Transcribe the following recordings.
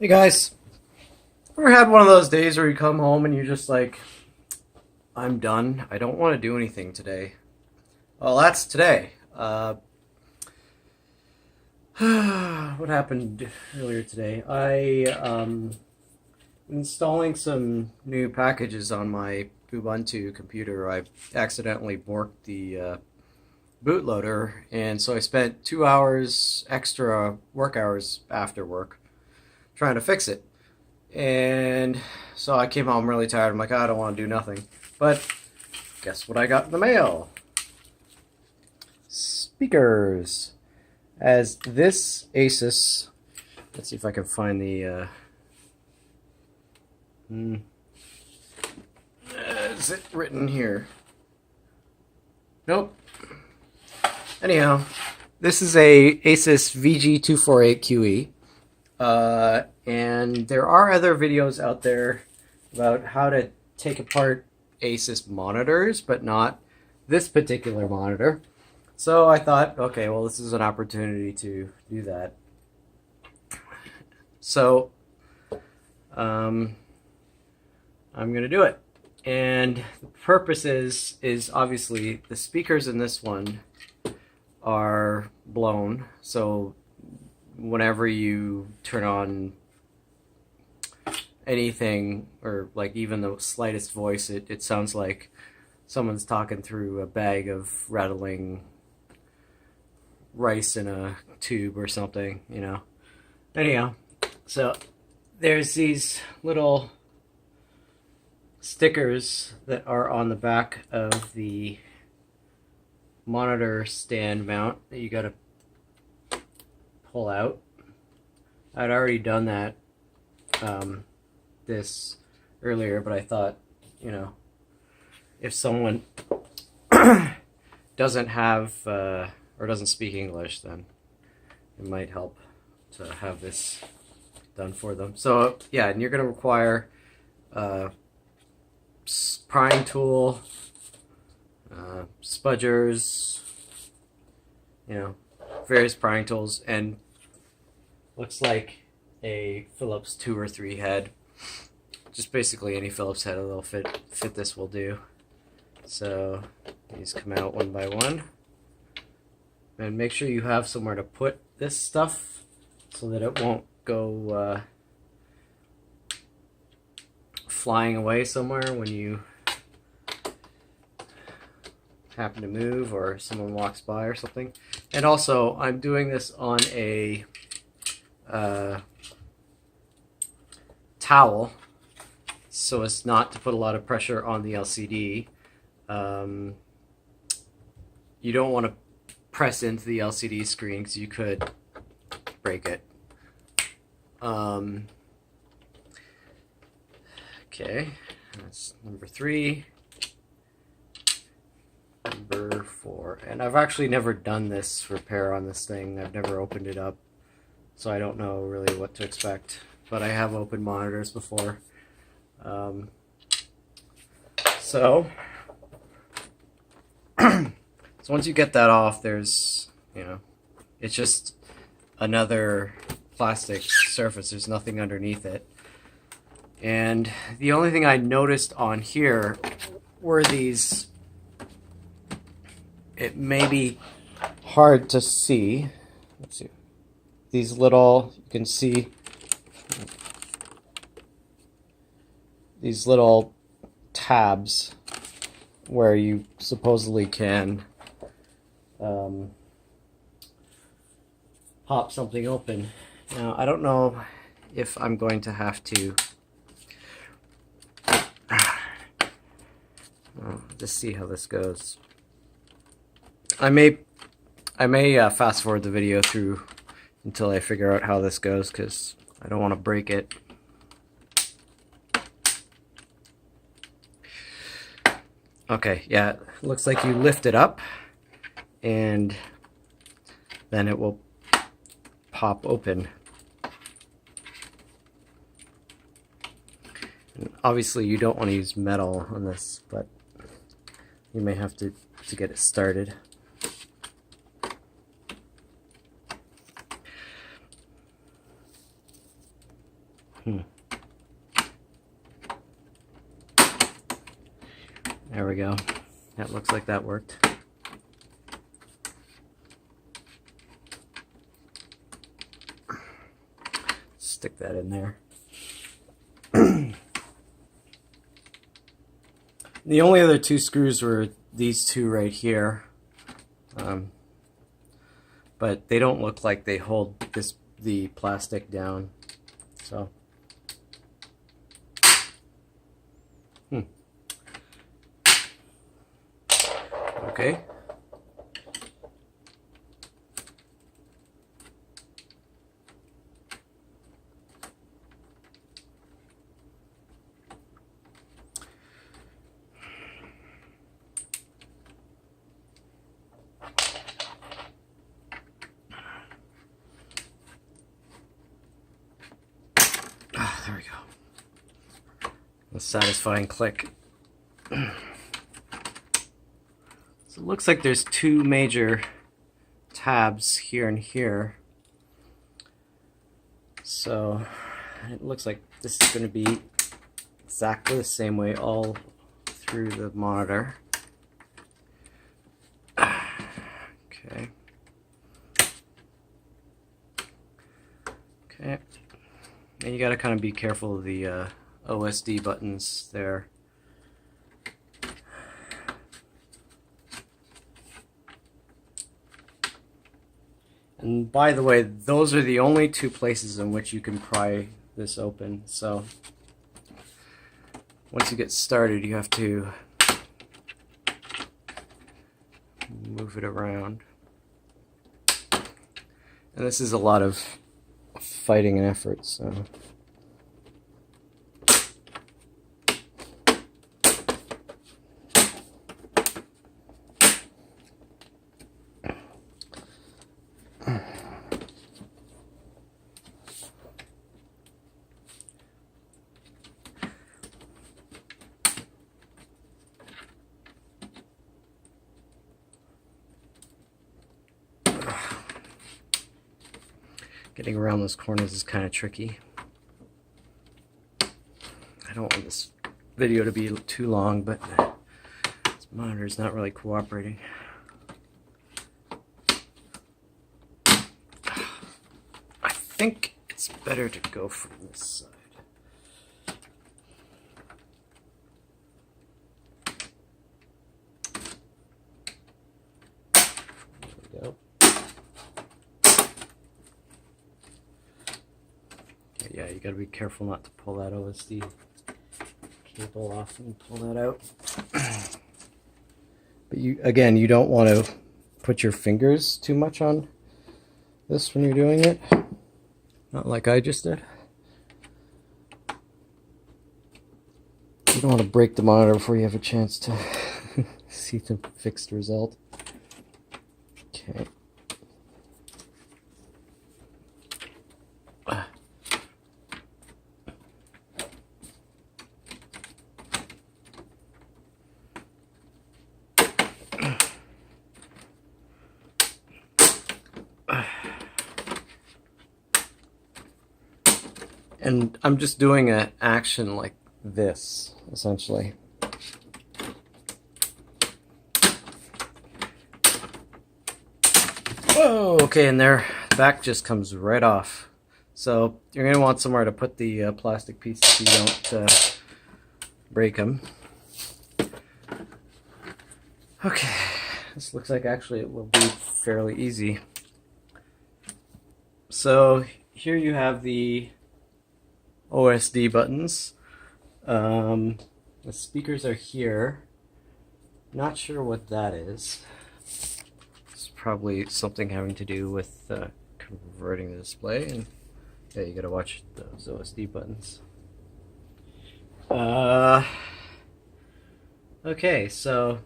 Hey guys, ever had one of those days where you come home and you're just like, I'm done. I don't want to do anything today. Well, that's today. What happened earlier today? I installing some new packages on my Ubuntu computer. I accidentally borked the bootloader, and so I spent 2 hours extra work hours after work trying to fix it. And so I came home really tired. I'm like, I don't want to do nothing. But guess what I got in the mail? Speakers. As this Asus, let's see if I can find the, is it written here? Nope. Anyhow, this is a Asus VG248qe. And there are other videos out there about how to take apart Asus monitors, but not this particular monitor. So I thought, okay, well, this is an opportunity to do that. So I'm going to do it. And the purpose is obviously the speakers in this one are blown. So whenever you turn on anything, or like even the slightest voice, it sounds like someone's talking through a bag of rattling rice in a tube or something, you know. Anyhow, so there's these little stickers that are on the back of the monitor stand mount that you gotta pull out. I'd already done that this earlier, but I thought, you know, if someone doesn't have or doesn't speak English, then it might help to have this done for them. So yeah, and you're going to require prying tool, spudgers, you know, various prying tools, and looks like a Phillips 2 or 3 head. Just basically any Phillips head that'll fit this will do. So these come out one by one. And make sure you have somewhere to put this stuff so that it won't go flying away somewhere when you happen to move or someone walks by or something. And also, I'm doing this on a towel so as not to put a lot of pressure on the LCD. You don't want to press into the LCD screen because you could break it. Okay, that's number 3. Number 4, and I've actually never done this repair on this thing. I've never opened it up, so I don't know really what to expect, but I have opened monitors before. So once you get that off, there's, you know, it's just another plastic surface. There's nothing underneath it. And the only thing I noticed on here were these, it may be hard to see. Let's see. These little, you can see these little tabs where you supposedly can pop something open. Now, I don't know if I'm going to have to just see how this goes. I may fast forward the video through until I figure out how this goes, because I don't want to break it. Okay, yeah, it looks like you lift it up and then it will pop open. And obviously you don't want to use metal on this, but you may have to get it started. There we go. That looks like that worked. Stick that in there. The only other two screws were these two right here, but they don't look like they hold the plastic down. So, okay. There we go. A satisfying click. So it looks like there's two major tabs here and here. So it looks like this is going to be exactly the same way all through the monitor. Okay. Okay. And you got to kind of be careful of the OSD buttons there. And by the way, those are the only two places in which you can pry this open. So once you get started, you have to move it around. And this is a lot of fighting and effort, so. Getting around those corners is kind of tricky. I don't want this video to be too long, but this monitor is not really cooperating. I think it's better to go from this side. There we go. Yeah, you gotta be careful not to pull that OSD cable off and pull that out. But again, you don't want to put your fingers too much on this when you're doing it. Not like I just did. You don't want to break the monitor before you have a chance to see the fixed result. Okay. And I'm just doing an action like this, essentially. Oh, okay, and there, the back just comes right off. So you're going to want somewhere to put the plastic pieces so you don't break them. Okay, this looks like actually it will be fairly easy. So here you have the OSD buttons. The speakers are here. Not sure what that is. It's probably something having to do with converting the display. And yeah, you gotta watch those OSD buttons. Okay, so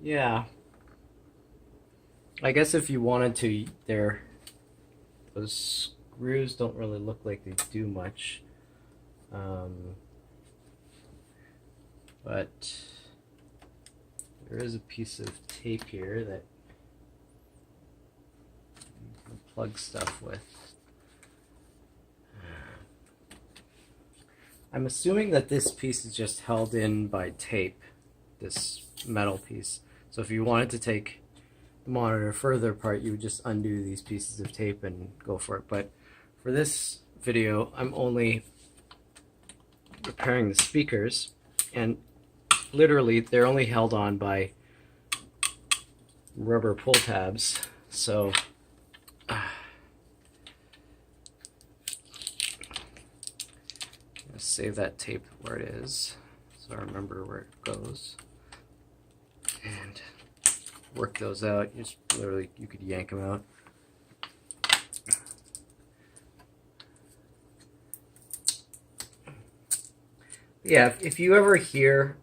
yeah, I guess if you wanted to, those screws don't really look like they do much, but there is a piece of tape here that you can plug stuff with. I'm assuming that this piece is just held in by tape, this metal piece. So if you wanted to take the monitor further apart, you would just undo these pieces of tape and go for it. But for this video, I'm only repairing the speakers, and literally they're only held on by rubber pull tabs. So save that tape where it is so I remember where it goes and work those out. You just literally, you could yank them out. Yeah, if you ever hear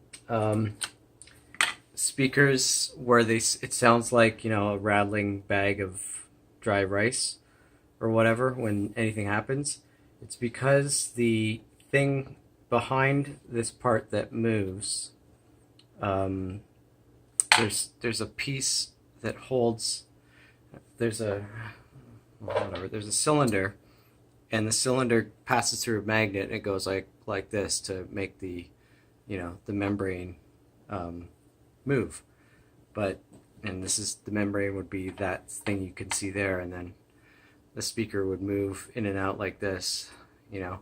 speakers where it sounds like, you know, a rattling bag of dry rice or whatever when anything happens, it's because the thing behind this part that moves, there's a piece that holds, there's a cylinder, and the cylinder passes through a magnet and it goes like this to make the, you know, the membrane move. And this is, the membrane would be that thing you can see there, and then the speaker would move in and out like this, you know.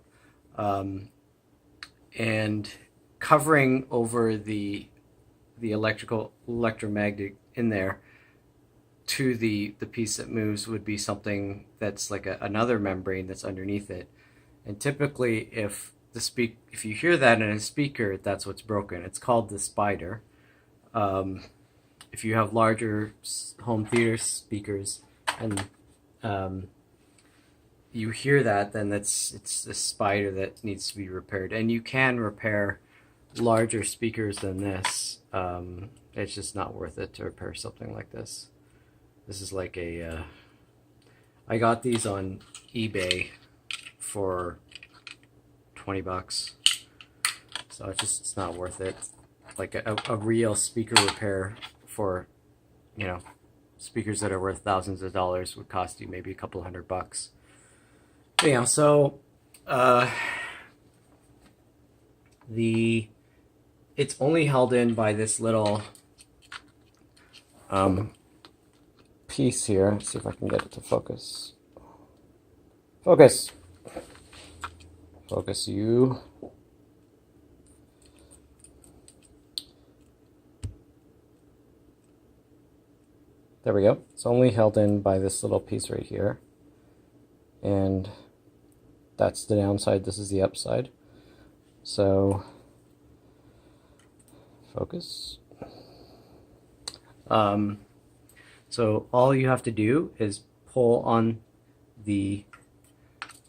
And covering over the electromagnet in there to the piece that moves would be something that's like another membrane that's underneath it. And typically, if you hear that in a speaker, that's what's broken. It's called the spider. If you have larger home theater speakers and you hear that, then it's the spider that needs to be repaired. And you can repair larger speakers than this. It's just not worth it to repair something like this. This is like a I got these on eBay for 20 bucks, so it's not worth it. Like a real speaker repair for, you know, speakers that are worth thousands of dollars would cost you maybe a couple $100. Anyhow, so it's only held in by this little piece here. Let's see if I can get it to focus. Focus. Focus you. There we go. It's only held in by this little piece right here. And that's the downside, this is the upside. So, focus. So all you have to do is pull on the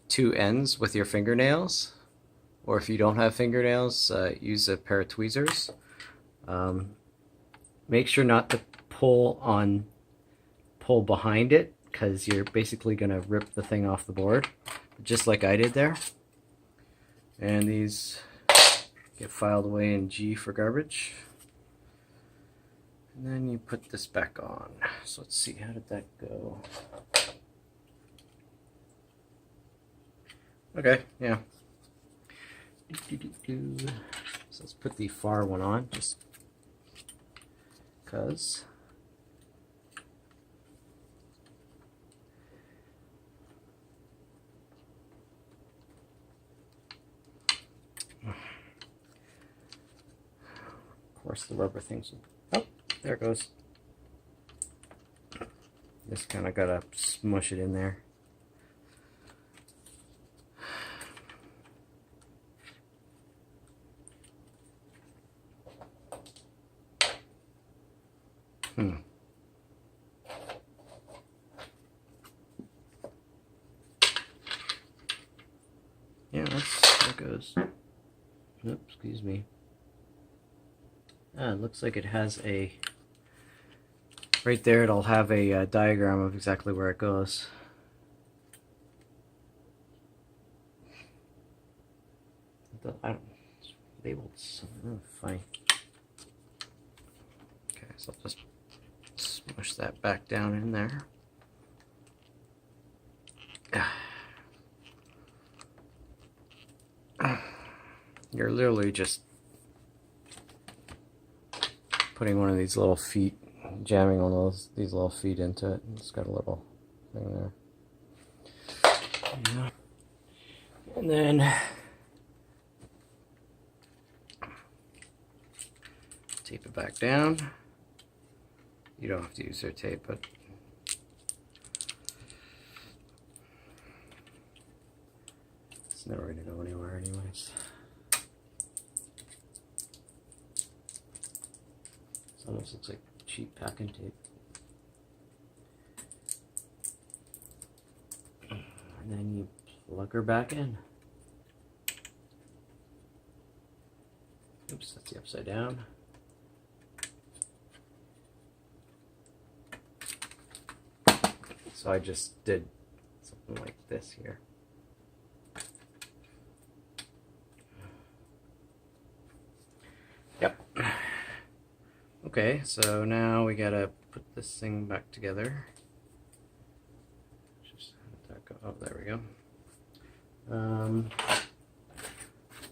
two ends with your fingernails, or if you don't have fingernails, use a pair of tweezers. Make sure not to pull behind it, because you're basically going to rip the thing off the board, just like I did there. And these get filed away in G for garbage. And then you put this back on. So let's see, how did that go? Okay, yeah. So let's put the far one on, just because. Of course, the rubber things. Oh, there it goes. Just kind of gotta smush it in there. Yeah, there it goes. Oops, excuse me. It looks like it has a, right there it'll have a diagram of exactly where it goes. I don't, it's labeled, fine. Okay, so I'll just smush that back down in there. You're literally just putting one of these little feet, jamming one of these little feet into it. It's got a little thing there. Yeah. And then tape it back down. You don't have to use their tape, but it's never going to go anywhere anyways. It almost looks like cheap packing tape. And then you plug her back in. Oops, that's the upside down. So I just did something like this here. Yep. Okay, so now we gotta put this thing back together. Just let that go. Oh, there we go.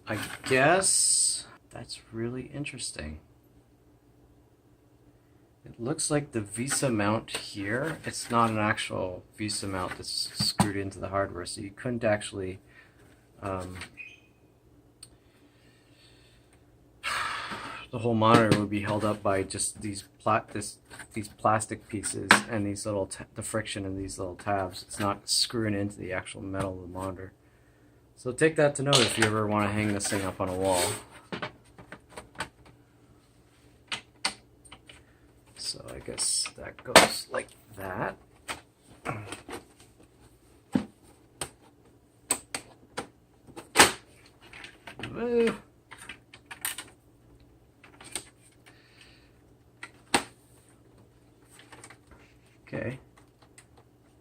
I guess that's really interesting. It looks like the VESA mount here, it's not an actual VESA mount that's screwed into the hardware, so you couldn't actually the whole monitor would be held up by just these plastic pieces and these little the friction in these little tabs. It's not screwing into the actual metal of the monitor. So take that to note if you ever want to hang this thing up on a wall. So I guess that goes like that. Woo. Okay.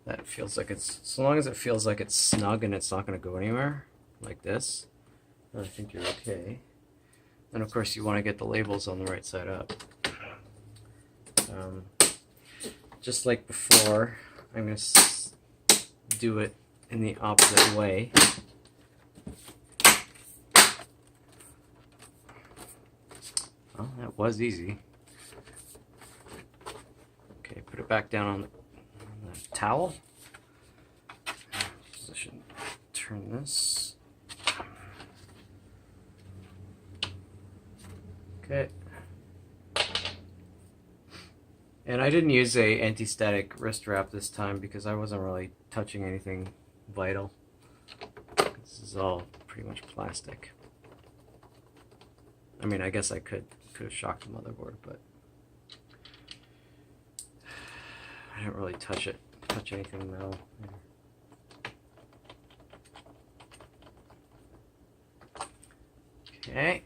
That feels like it's, so long as it feels like it's snug and it's not going to go anywhere, like this, I think you're okay. And of course you want to get the labels on the right side up. Just like before, I'm going to do it in the opposite way. Well, that was easy. Okay, put it back down on the towel. Position. Turn this. Okay. And I didn't use a anti-static wrist wrap this time because I wasn't really touching anything vital. This is all pretty much plastic. I mean, I guess I could have shocked the motherboard, but I didn't really touch anything metal. Okay.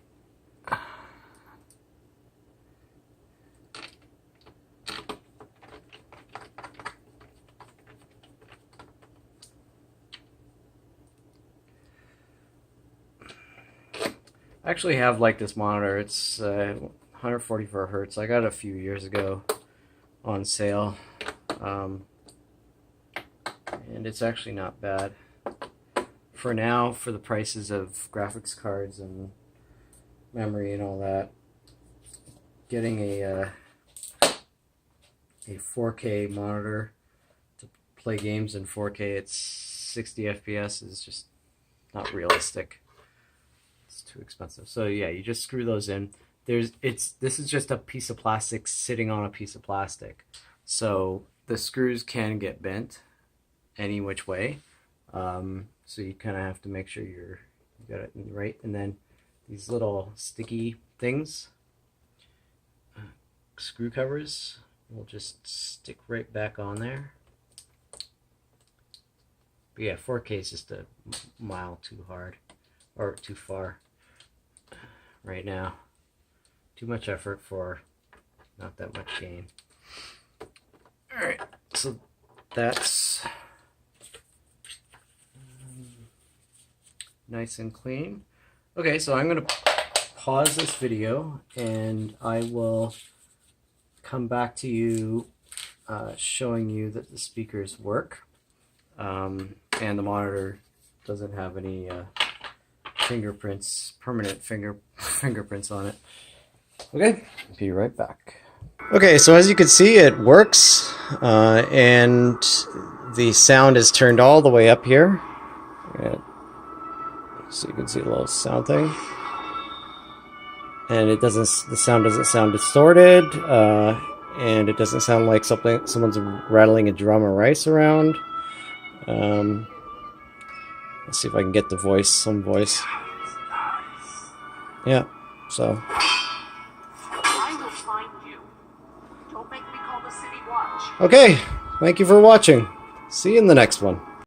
I actually have like this monitor. It's 144 hertz. I got it a few years ago on sale, and it's actually not bad for now for the prices of graphics cards and memory and all that. Getting a 4K monitor to play games in 4K at 60 FPS is just not realistic. It's too expensive. So yeah, you just screw those in. This is just a piece of plastic sitting on a piece of plastic. So the screws can get bent any which way. So you kind of have to make sure you got it right. And then these little sticky things, screw covers, will just stick right back on there. But yeah, 4K is just a mile too hard, or too far right now. Too much effort for not that much gain. Alright, so that's nice and clean. Okay, so I'm going to pause this video and I will come back to you showing you that the speakers work and the monitor doesn't have any fingerprints, permanent fingerprints on it. Okay, be right back. Okay, so as you can see, it works, and the sound is turned all the way up here. So you can see a little sound thing, and it doesn't. The sound doesn't sound distorted, and it doesn't sound like someone's rattling a drum or rice around. Let's see if I can get the voice, some voice. Yeah, so. I will find you. Don't make me call the city watch. Okay, thank you for watching. See you in the next one.